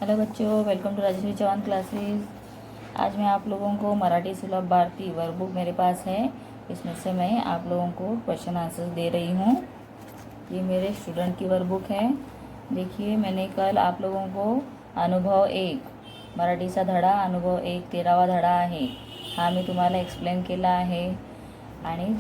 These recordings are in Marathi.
हेलो बच्चों, welcome to Rajshree Chauhan classes. आज मैं आप लोगों को मराठी सुलभ भारती वर्कबुक मेरे पास है। इसमें से मैं आप लोगों को क्वेश्चन आंसर्स दे रही हूँ। ये मेरे स्टूडेंट की वर्कबुक है। देखिए, मैंने कल आप लोगों को अनुभव 1 मराठीचा धडा अनुभव 1 13वा धडा आहे हा मी तुम्हाला एक्सप्लेन केला आहे आणि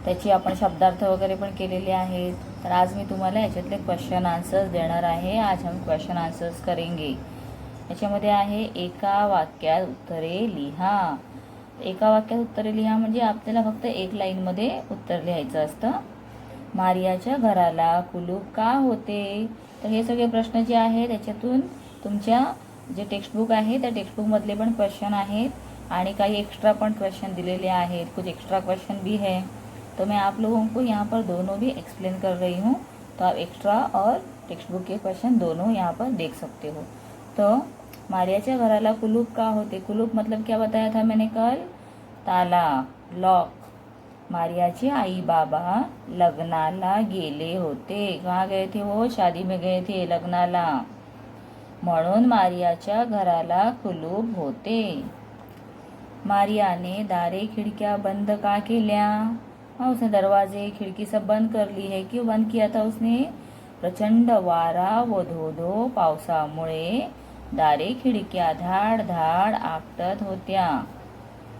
त्याची आपण शब्दार्थ वगैरे पण केलेले आहेत। तर आज मी तुम्हाला याच्यातले क्वेश्चन आन्सर्स देणार आहे। आज हम क्वेश्चन आन्सर्स करेंगे। याच्यामध्ये आहे एका वाक्यात उत्तरे लिहा। एका वाक्यात उत्तरे लिहा म्हणजे आपल्याला फक्त एक लाईनमध्ये उत्तर लिहायचं असतं। मारियाच्या घराला कुलूप का होते? तर हे सगळे प्रश्न जे आहेत त्याच्यातून तुमच्या जे टेक्स्टबुक आहे त्या टेक्स्टबुकमधले पण क्वेश्चन आहेत आणि काही एक्स्ट्रा पण क्वेश्चन दिलेले आहेत। कुछ एक्स्ट्रा क्वेश्चन भी है, तो मैं आप लोगों को यहाँ पर दोनों भी एक्सप्लेन कर रही हूँ। तो आप एक्स्ट्रा और टेक्स्ट बुक के क्वेश्चन दोनों यहाँ पर देख सकते हो। तो मारियाच्या घराला कुलूप का होते? कुलूप मतलब क्या बताया था मैंने कल? ताला, लॉक। मारियाचे आई बाबा लग्नाला गेले होते। कहाँ गए थे वो? शादी में गए थे, लग्नाला। म्हणून मारियाच्या घराला कुलूप होते। मारियाने दारे खिड़कियां बंद का केल्या? उसने दरवाजे खिड़की सब बंद कर ली है। क्यों बंद किया था उसने? प्रचंड वारा व धो पावसामुळे दारे खिडक्या धाड धाड आपटत होत्या,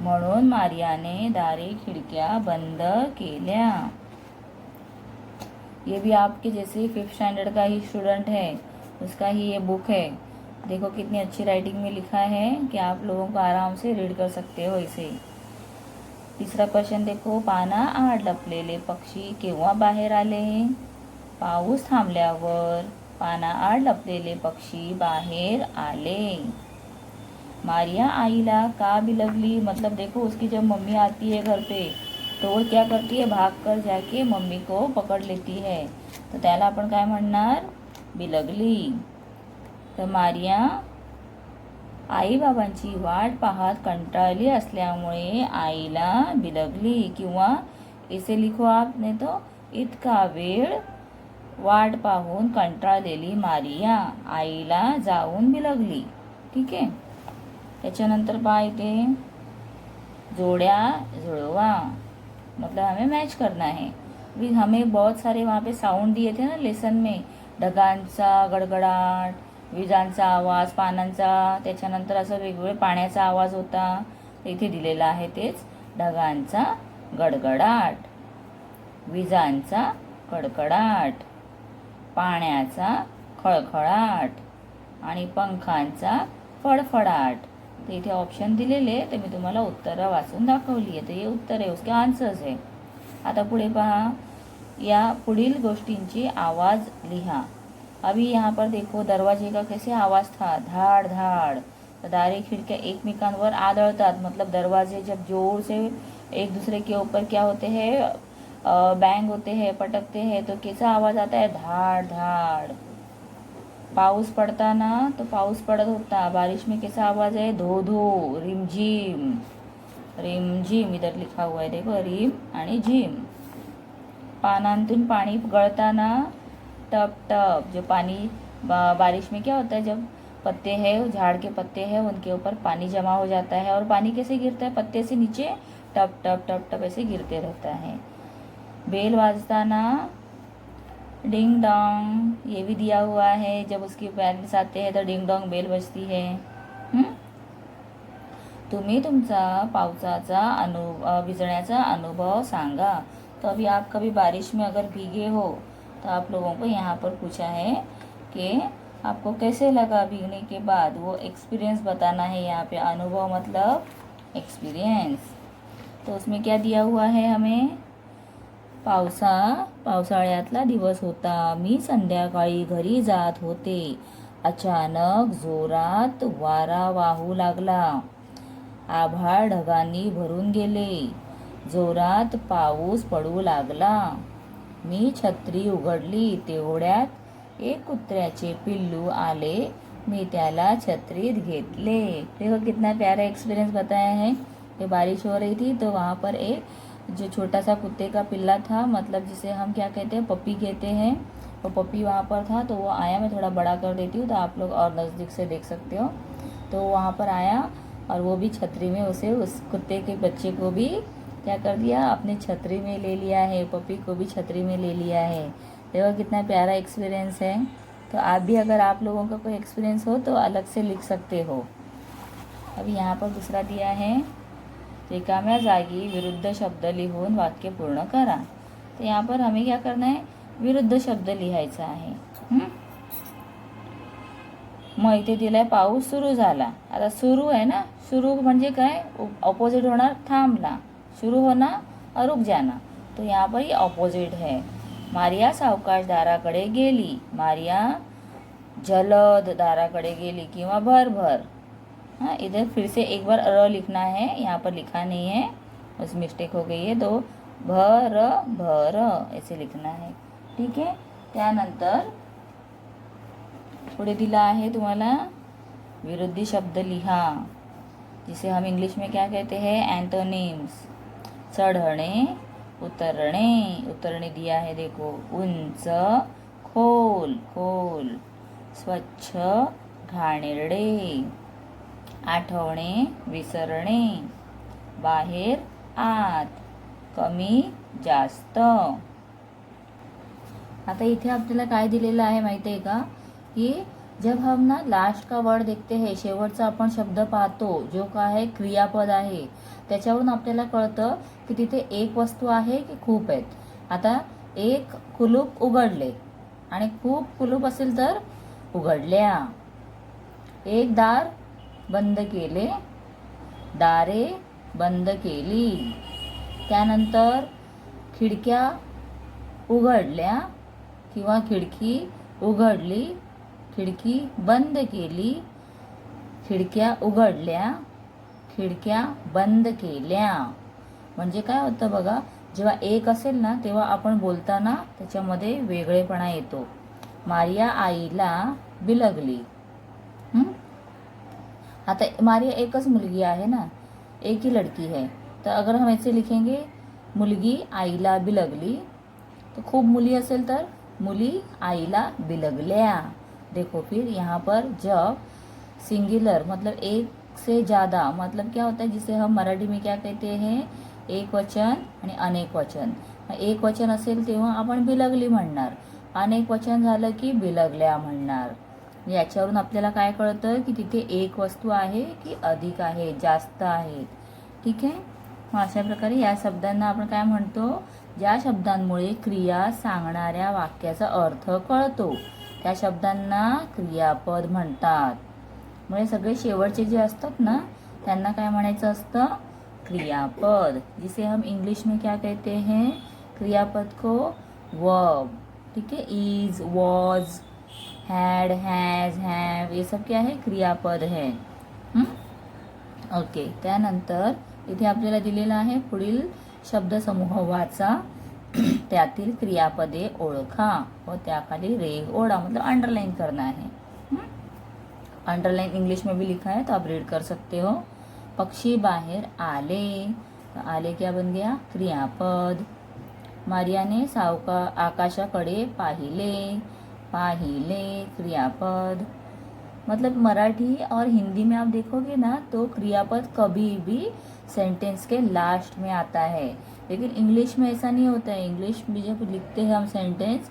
म्हणून मारियाने दारे खिड़कियां बंद केल्या। ये भी आपके जैसे 5th स्टैंडर्ड का ही स्टूडेंट है, उसका ही ये बुक है। देखो कितनी अच्छी राइटिंग में लिखा है कि आप लोगों को आराम से रीड कर सकते हो इसे। तीसरा क्वेश्चन देखो, पाना आड लपलेले पक्षी केव्हा बाहेर आले? पाऊस थांबल्यावर पाना आड लपलेले पक्षी बाहेर आले। मारिया आईला का बिलगली? मतलब देखो, उसकी जब मम्मी आती है घर पे तो वो क्या करती है? भागकर जाके मम्मी को पकड़ लेती है, तो त्याला आपण काय म्हणणार? बिलगली। तर मारिया आई बाबांची वाट पाहत कंटाळली असल्यामुळे आईला बिलगली। किंवा इसे लिखो आपने तो, इतका वेळ वाट पाहून कंटाळलेली मारिया आईला जाऊन बिलगली। ठीक आहे। त्याच्यानंतर पहा इथे जोड्या जुळवा, मतलब हमें मैच करना है। भी हमें बहुत सारे वहाँ पे साउंड दिए थे ना लेसन में, ढगांचा गडगडाट, विजांचा आवाज, पानांचा, त्याच्यानंतर असं वेगवेगळे पाण्याचा आवाज होता। इथे दिलेला आहे तेच, ढगांचा गडगडाट, विजांचा कडकडाट, पाण्याचा खळखळाट आणि पंखांचा फडफडाट। तर इथे ऑप्शन दिलेले, तर मी तुम्हाला उत्तरं वाचून दाखवली आहे। तर हे उत्तर आहे, उसके आन्सर्स आहे। आता पुढे पहा, या पुढील गोष्टींची आवाज लिहा। अभी यहाँ पर देखो, दरवाजे का कैसे आवाज था? धाड़ धाड़। तो दारे खिड़कियाँ एकमेकांवर आदळतात, मतलब दरवाजे जब जोर से एक दूसरे के ऊपर क्या होते हैं, बैंग होते हैं, पटकते हैं, तो कैसा आवाज आता है? धाड़ धाड़। पाऊस पड़ता ना, तो पाऊस पड़त होता, बारिश में कैसा आवाज है? धो धो, रिमझिम रिमझिम। इधर लिखा हुआ है देखो, रिम आणि झिम। पानांतून पाणी गळताना, टप टप। जो पानी बारिश में क्या होता है, जब पत्ते हैं, झाड़ के पत्ते हैं, उनके ऊपर पानी जमा हो जाता है और पानी कैसे गिरता है? पत्ते से नीचे टप टप टप टप ऐसे गिरते रहता है। बेल बाजताना, डिंग डोंग, ये भी दिया हुआ है, जब उसके पेरेंट्स आते हैं तो डिंग डोंग बेल बजती है। तुम्ही तुमचा पावसाचा भिजण्याचा अनुभव सांगा। तो अभी आप कभी बारिश में अगर भीगे हो तो आप लोगों को यहाँ पर पूछा है कि आपको कैसे लगा भीगने के बाद, वो एक्सपीरियंस बताना है। यहाँ पे अनुभव मतलब एक्सपीरियंस। तो उसमें क्या दिया हुआ है हमें? पावसाळ्यातला दिवस होता, मी संध्याकाळी घरी जात होते, अचानक जोरात वारा वाहू लागला, आभाळ ढगांनी भरून गेले, जोरात पाऊस पडू लागला, मी छत्री उघडली, तेवढ्यात एक कुत्र्याचे पिल्लू आले, मी त्याला छत्रीत घेतले। देखो कितना प्यारा एक्सपीरियंस बताया है कि बारिश हो रही थी तो वहाँ पर एक जो छोटा सा कुत्ते का पिल्ला था, मतलब जिसे हम क्या कहते हैं, पपी कहते हैं, वो पपी वहाँ पर था तो वो आया, मैं थोड़ा बड़ा कर देती हूँ तो आप लोग और नज़दीक से देख सकते हो। तो वहाँ पर आया और वो भी छतरी में उसे, उस कुत्ते के बच्चे को भी क्या कर दिया, अपने छतरी में ले लिया है, पपी को भी छतरी में ले लिया है। देखो कितना प्यारा एक्सपीरियंस है। तो आप भी, अगर आप लोगों का कोई एक्सपीरियंस हो तो अलग से लिख सकते हो। अभी यहाँ पर दूसरा दिया है, रिकाम्या जागी विरुद्ध शब्द लिहून वाक्य पूर्ण करा। तर यहाँ पर हमें क्या करना है, विरुद्ध शब्द लिहायचा आहे। मग इथे दिलाय पाऊस सुरू झाला। आता सुरू आहे ना, सुरू म्हणजे काय, ऑपोजिट होणार थांबला, शुरू होना और रुक जाना, तो यहाँ पर ये ऑपोजिट है। मारिया सावकाश दाराकडे गेली, मारिया जलद दाराकडे गेली किंवा भरभर। हाँ, इधर फिर से एक बार र लिखना है, यहाँ पर लिखा नहीं है, उस मिस्टेक हो गई है, तो भर भर ऐसे लिखना है, ठीक है। त्यानंतर पुढे दिला आहे तुम्हाला विरुद्धी शब्द लिहा, जिसे हम इंग्लिश में क्या कहते हैं, एंटोनिम्स। चढ़ने, उतरने, उतरने दिया है देखो, उंच, खोल खोल, स्वच्छ, घाणेरडे, आठवणे, विसरणे, बाहेर, आत, कमी, जास्त। आता इथे आपल्याला काय दिलेलं आहे माहिती आहे का, की जब हम ना लास्ट का वर्ड देखते हैं, शेवटचा आपण शब्द पाहतो, जो का आहे क्रियापद आहे, त्याच्यावरून आपल्याला कळतं की तिथे एक वस्तू आहे की खूप आहेत। आता एक कुलूप उघडले आणि खूप कुलूप असेल तर उघडल्या। एक दार बंद केले, दारे बंद केली। त्यानंतर खिडक्या उघडल्या किंवा खिडकी उघडली, खिडकी बंद केली, खिडक्या उघडल्या, खिडक्या बंद केल्या। म्हणजे काय होतं बघा, जेव्हा एक असेल ना तेव्हा आपण बोलताना त्याच्यामध्ये वेगळेपणा येतो। मारिया आईला बिलगली। आता मारिया एकच मुलगी आहे ना, एक ही लड़की है, तो अगर हम ऐसे लिखेंगे मुलगी आईला बिलगली, तो खूब मुली असेल तर मुली आईला बिलगल्या। देखो फिर यहाँ पर जब सिंगुलर मतलब एक से ज़्यादा, मतलब क्या होता है, जिसे हम मराठी में क्या कहते हैं, एक वचन आणि अनेक वचन। एक वचन असेल तेव्हा आपण बिलगली म्हणणार, अनेक वचन झालं की बिलगल्या म्हणणार। याच्यावरून आपल्याला काय कळतं की तिथे एक वस्तू आहे की अधिक आहे, जास्त आहेत, ठीक आहे। मग अशा प्रकारे या शब्दांना आपण काय म्हणतो, ज्या शब्दांमुळे क्रिया सांगणाऱ्या वाक्याचा अर्थ कळतो त्या शब्दांना क्रियापद म्हणतात। म्हणजे सगळे शेवटचे जे असतात ना त्यांना काय म्हणायचं असतं, क्रियापद, जिसे हम इंग्लिश में क्या कहते हैं, क्रियापद को वर्ब, ठीक है। Is, was, had, has, have, ये सब क्या है, क्रियापद है। ओके, त्यानंतर इथे आपल्याला दिलेला आहे पुढील शब्दसमूह वाचा, त्यातील क्रियापदे ओळखा व त्याखाली रेघ ओढा, मतलब अंडरलाइन करना है। अंडरलाइन इंग्लिश में भी लिखा है तो आप रीड कर सकते हो। पक्षी बाहर आले, तो आले क्या बन गया, क्रियापद। मारिया ने आकाशाकडे पाहिले, पाहिले क्रियापद। मतलब मराठी और हिंदी में आप देखोगे ना तो क्रियापद कभी भी सेंटेंस के लास्ट में आता है, लेकिन इंग्लिश में ऐसा नहीं होता है। इंग्लिश में जब लिखते हैं हम सेंटेंस,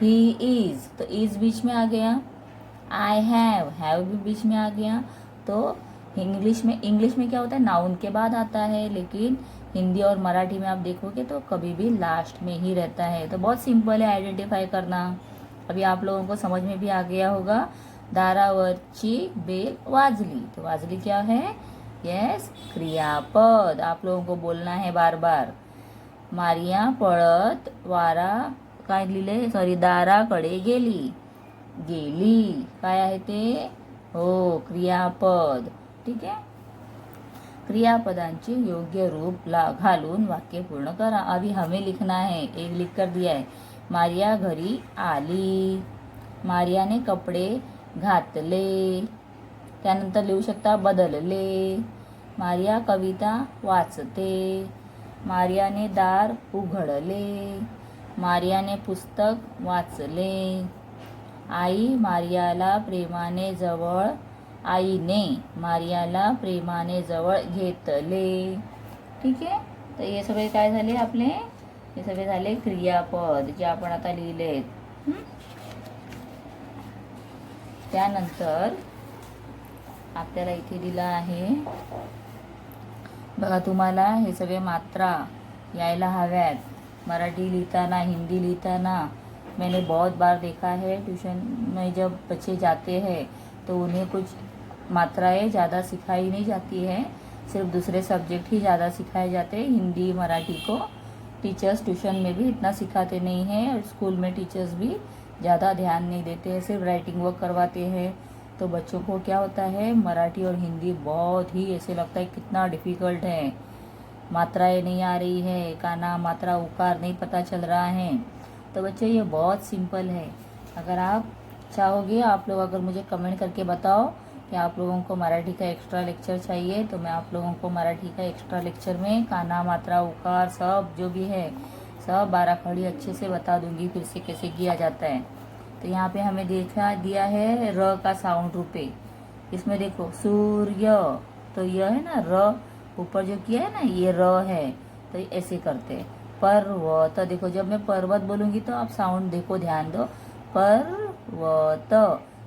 ही इज, तो इज बीच में आ गया, आई हैव भी बीच में आ गया। तो इंग्लिश में क्या होता है, नाउन के बाद आता है, लेकिन हिंदी और मराठी में आप देखोगे तो कभी भी लास्ट में ही रहता है। तो बहुत सिंपल है आइडेंटिफाई करना। अभी आप लोगों को समझ में भी आ गया होगा। दारावरची बेल वाजली, तो वाजली क्या है, यस, क्रियापद। आप लोगों को बोलना है बार बार। मारिया पळत वारा काय लिहिले, सॉरी, दाराकडे गेली, गेली काय आहे ते, हो, क्रियापद, ठीक है। क्रियापदांचे योग्य रूप घालून वाक्य पूर्ण करा। अभी हमें लिखना है, एक लिख कर दिया है, मारिया घरी आली, मारिया ने कपडे घातले, त्यानंतर लिहू शकता बदलले, मारिया कविता वाचते, मारियाने दार उघडले, मारियाने पुस्तक वाचले. आई मारियाला प्रेमाने जवळ आईने मारियाला प्रेमाने जवळ घेतले. ठीक आहे. तर हे सगळे काय झाले आपले, हे सगळे झाले क्रियापद जे आपण आता लिहिलेत. त्यानंतर आपल्याला इथे दिलं आहे बघा, तुम्हाला हे सगळे मात्रा यायला हव्यात. मराठी लिखना, हिंदी लिखना मैंने बहुत बार देखा है ट्यूशन में जब बच्चे जाते हैं तो उन्हें कुछ मात्राएं ज़्यादा सिखाई नहीं जाती है, सिर्फ दूसरे सब्जेक्ट ही ज़्यादा सिखाए जाते हैं. हिंदी मराठी को टीचर्स ट्यूशन में भी इतना सिखाते नहीं हैं और स्कूल में टीचर्स भी ज़्यादा ध्यान नहीं देते हैं, सिर्फ राइटिंग वर्क करवाते हैं. तो बच्चों को क्या होता है, मराठी और हिंदी बहुत ही ऐसे लगता है कितना डिफ़िकल्ट है, मात्राएं नहीं आ रही है, काना मात्रा उकार नहीं पता चल रहा है. तो बच्चों ये बहुत सिंपल है. अगर आप चाहोगे, आप लोग अगर मुझे कमेंट करके बताओ कि आप लोगों को मराठी का एक्स्ट्रा लेक्चर चाहिए, तो मैं आप लोगों को मराठी का एक्स्ट्रा लेक्चर में काना मात्रा उकार सब जो भी है सब 12 खड़ी अच्छे से बता दूंगी फिर से कैसे किया जाता है. तो यहाँ पे हमें दिया है र का साउंड रूपे. इसमें देखो सूर्य, तो यह है ना र, ऊपर जो किया है ना ये र है, तो ऐसे करते हैं. पर्वत, तो देखो जब मैं पर्वत बोलूँगी तो आप साउंड देखो, ध्यान दो. पर्वत,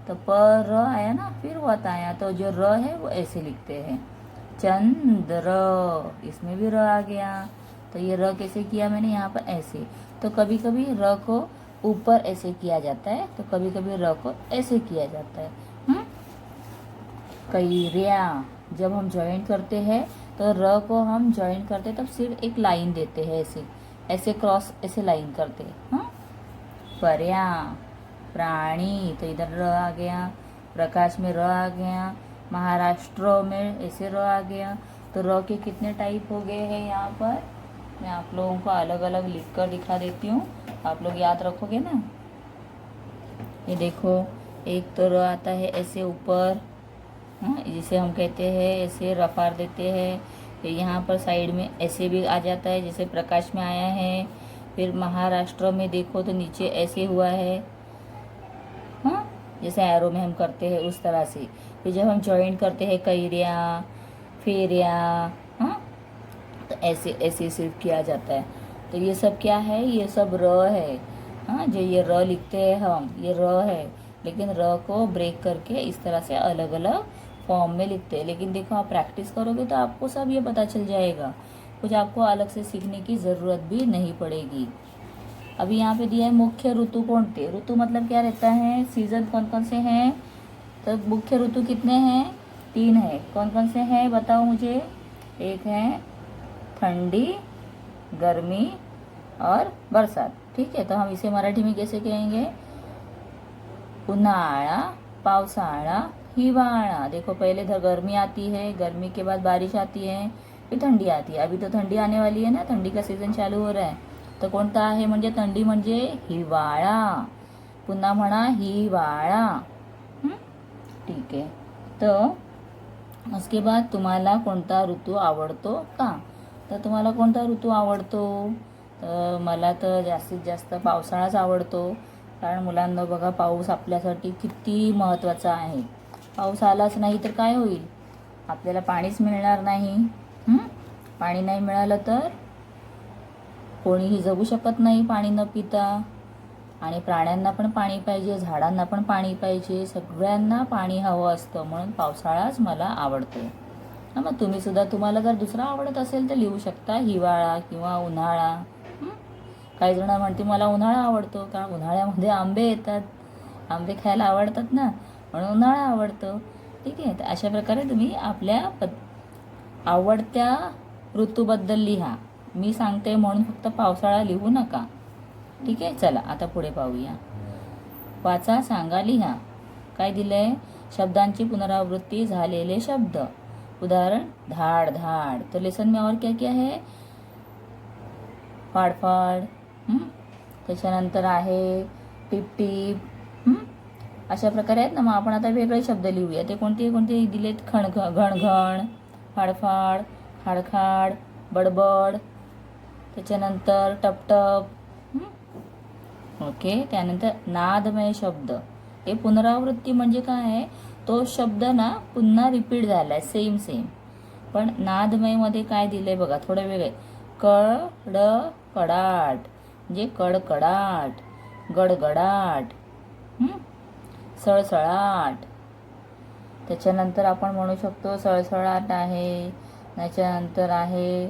तो पर आया ना, फिर वत आया, तो जो र है वो ऐसे लिखते हैं. चंद्र, इसमें भी र आ गया. तो ये र कैसे किया मैंने यहाँ पर ऐसे. तो कभी कभी र को ऊपर ऐसे किया जाता है, तो कभी कभी र को ऐसे किया जाता है. कैर्या, जब हम ज्वाइन करते हैं तो र को हम ज्वाइन करते तब सिर्फ एक लाइन देते हैं, ऐसे ऐसे क्रॉस ऐसे लाइन करते हैं. पर्या, प्राणी, तो इधर र आ गया. प्रकाश में र आ गया. महाराष्ट्र में ऐसे र आ गया. तो र के कितने टाइप हो गए हैं यहाँ पर, मैं आप लोगों को अलग अलग लिख कर दिखा देती हूँ, आप लोग याद रखोगे ना. ये देखो, एक तो र आता है ऐसे ऊपर, जिसे हम कहते हैं ऐसे रफार देते हैं. फिर यहाँ पर साइड में ऐसे भी आ जाता है जैसे प्रकाश में आया है. फिर महाराष्ट्र में देखो तो नीचे ऐसे हुआ है, जैसे एरो में हम करते हैं उस तरह से. फिर जब हम ज्वाइन करते हैं कैर्या, फेरिया, तो ऐसे ऐसे सिर्फ किया जाता है. तो ये सब क्या है, ये सब र है. जो ये र लिखते हैं हम, ये र है, लेकिन र को ब्रेक करके इस तरह से अलग अलग फॉर्म में लिखते हैं. लेकिन देखो आप प्रैक्टिस करोगे तो आपको सब ये पता चल जाएगा, कुछ आपको अलग से सीखने की ज़रूरत भी नहीं पड़ेगी. अभी यहाँ पे दिया है मुख्य ऋतु कौन थे. ऋतु मतलब क्या रहता है, सीजन कौन कौन से हैं. तो मुख्य ऋतु कितने हैं, 3 है. कौन कौन से हैं बताओ मुझे. एक है ठंडी, गर्मी और बरसात. ठीक है. तो हम इसे मराठी में कैसे कहेंगे, उन्हाळा, पावसाळा, हिवाळा. देखो पहले गर्मी आती है, गर्मी के बाद बारिश आती है, फिर थंडी आती है. अभी तो थंडी आने वाली है ना, थंडी का सीझन चालू हो रहा है. तर कोणता आहे म्हणजे थंडी म्हणजे हिवाळा. पुन्हा म्हणा हिवाळा. ठीक आहे. तर उसके बाद तुम्हाला कोणता ऋतू आवडतो का. तर तुम्हाला कोणता ऋतू आवडतो. तर मला तर जास्तीत जास्त पावसाळाच आवडतो. कारण मुलांना बघा, पाऊस आपल्यासाठी किती महत्त्वाचा आहे. पाऊस आलाच नाही तर काय होईल, आपल्याला पाणीच मिळणार नाही. पाणी नाही मिळालं तर कोणीही जगू शकत नाही पाणी न पिता. आणि प्राण्यांना पण पाणी पाहिजे, झाडांना पण पाणी पाहिजे, सगळ्यांना पाणी हवं असतं. म्हणून पावसाळाच मला आवडतो. मग तुम्ही सुद्धा, तुम्हाला जर दुसरा आवडत असेल तर लिहू शकता हिवाळा किंवा उन्हाळा. काही जण म्हणते मला उन्हाळा आवडतो कारण उन्हाळ्यामध्ये आंबे येतात, आंबे खायला आवडतात ना, म्हणून उन्हाळा आवडतो. ठीक आहे. तर अशा प्रकारे तुम्ही आपल्या आवडत्या ऋतूबद्दल लिहा. मी सांगते म्हणून फक्त पावसाळा लिहू नका. ठीक आहे. चला आता पुढे पाहूया. वाचा, सांगा, लिहा. काय दिलंय, शब्दांची पुनरावृत्ती झालेले शब्द. उदाहरण धाड धाड. तो लेसन में और क्या क्या है, फाडफाड. त्याच्यानंतर आहे टिप टिप. अशा प्रकारे आहेत ना. मग आपण आता वेगळे शब्द लिहूया. ते कोणते कोणते दिलेत, घणघण, फाडफाड, खाडखाड, बडबड. त्याच्यानंतर टपटप, ओके. त्यानंतर नादमय शब्द. हे पुनरावृत्ती म्हणजे काय आहे, तो शब्द ना पुन्हा रिपीट झालाय सेम सेम. पण नादमयमध्ये काय दिलंय बघा, थोडं वेगळे. कडाट म्हणजे कडकडाट, गडगडाट, सळसळाट. त्याच्यानंतर आपण म्हणू शकतो सळसळाट आहे. त्याच्यानंतर आहे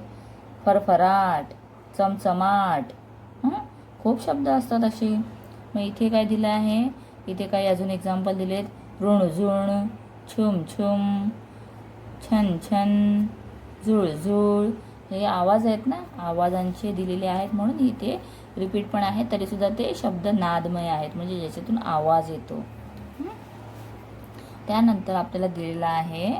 फरफराट, चमचमाट. खूप शब्द असतात असे. मग इथे काय दिलं आहे, इथे काही अजून एक्झाम्पल दिलेत. रुणझुण, छुम, छन छन, झुळझुळ. हे आवाज आहेत ना, आवाजांचे दिलेले आहेत म्हणून इथे रिपीट पण आहे, तरीसुद्धा ते शब्द नादमय आहेत, म्हणजे ज्याच्यातून आवाज येतो. त्यानंतर आपल्याला दिलेला आहे,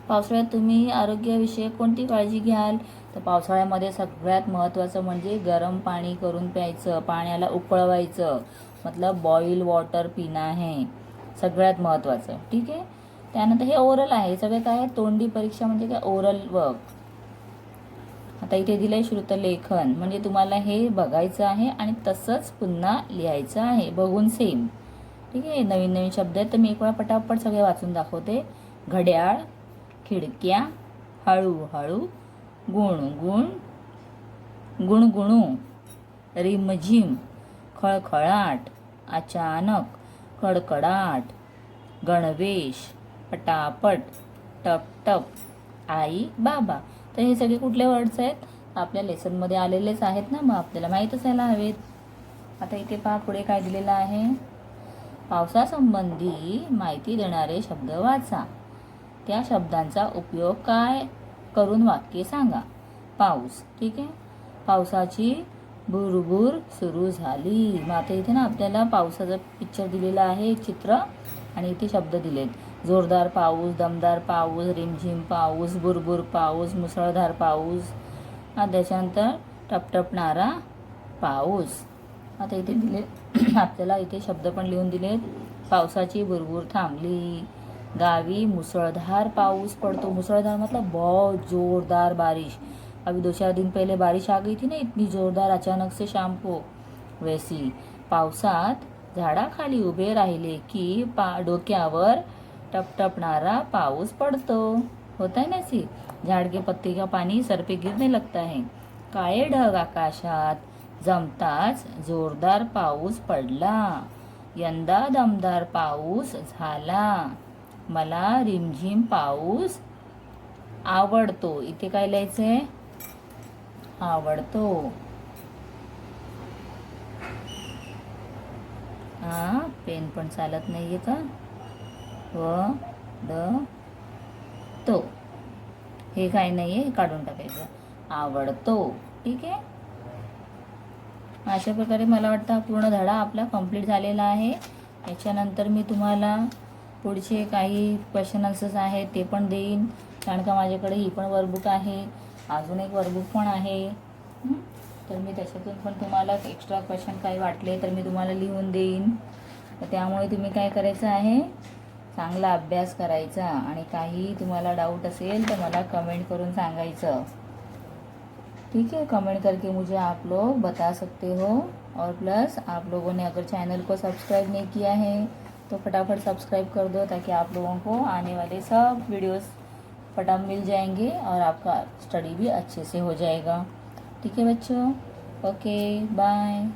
पावसाळ्यात तुम्ही आरोग्याविषयक कोणती काळजी घ्याल. तर पावसाळ्यामध्ये सगळ्यात महत्त्वाचं म्हणजे गरम पाणी करून प्यायचं, पाण्याला उकळवायचं, मतलब बॉईल वॉटर पिणं आहे सगळ्यात महत्त्वाचं. ठीक आहे. त्यानंतर हे ओरल आहे, सगळे काय तोंडी परीक्षा म्हणजे काय ओरल वर्क. आता इथे दिलंय श्रुतलेखन, म्हणजे तुम्हाला हे बघायचं आहे आणि तसंच पुन्हा लिहायचं आहे, बघून सेम. ठीक आहे. नवीन नवीन शब्द आहेत, तर मी एक वेळा पटापट सगळे वाचून दाखवते. घड्याळ, खिडक्या, हळूहळू, गुणगुण, गुणगुणू, रिमझिम, खळखळाट, अचानक, कडकडाट, गणवेश, पटापट, टपटप, आई बाबा. तर हे सगळे कुठले वर्ड्स आहेत, आपल्या लेसनमध्ये आलेलेच आहेत ना, मग आपल्याला माहीत असायला हवेत. आता इथे पहा पुढे काय दिलेलं आहे, पावसासंबंधी माहिती देणारे शब्द वाचा. त्या शब्दांचा उपयोग काय करून वाक्य सांगा. पाऊस. ठीक आहे. पावसाची भुरभुर सुरू झाली. मग आता इथे ना आपल्याला पावसाचं पिक्चर दिलेलं आहे, एक चित्र, आणि इथे शब्द दिलेत. जोरदार पाऊस, दमदार पाऊस, रिमझिम पाऊस, बुरबुर पाऊस, मुसळधार पाऊस. त्याच्यानंतर टपटपणारा पाऊस. आता इथे दिले आपल्याला इथे शब्द पण लिहून दिलेत. पावसाची बुरबुर थांबली. गावी मुसळधार पाऊस पड़तो. मुसळधार मतलब बहुत जोरदार बारिश. अभी 2-4 दिन पहले बारिश आ गई थी ना, इतनी जोरदार अचानक से शाम को, वैसी. पावसात झाडाखाली उभे राहिले की डोक्यावर टपटपणारा पाऊस पड़तो. होता है ना सी, झाड़ के पत्ते का पानी सर पे गिरने लगता है. काळे ढग आकाशात जमताच जोरदार पाऊस पडला. यंदा दमदार पाऊस झाला. मला रिमझिम पाऊस आवडतो. इथे काय लिहायचंय, आवडतो. पेन पण चालत नाहीये का, तो हे काय नाहीये, हे काढून टाकायचं, आवडतो. ठीक आहे. अशा प्रकारे मला वाटतं पूर्ण धडा आपला कंप्लीट झालेला आहे. याच्यानंतर मी तुम्हाला पुढचे काही क्वेश्चन आन्सर्स आहेत ते पण देईन, कारण का माझ्याकडे ही पण वर्कबुक आहे, अजून एक वर्कबुक पण आहे. तर मी त्याच्यातून पण तुम्हाला एक्स्ट्रा क्वेश्चन काही वाटले तर मी तुम्हाला लिहून देईन. तर त्यामुळे तुम्ही काय करायचं आहे, चांगला अभ्यास करायचा, आणि काही तुम्हाला डाऊट असेल तर मला कमेंट करून सांगायचं. ठीक है. कमेंट करके मुझे आप लोग बता सकते हो. और प्लस आप लोगों ने अगर चैनल को सब्सक्राइब नहीं किया है तो फटाफट सब्सक्राइब कर दो, ताकि आप लोगों को आने वाले सब वीडियोस फटाफट मिल जाएंगे और आपका स्टडी भी अच्छे से हो जाएगा. ठीक है बच्चों. Okay bye.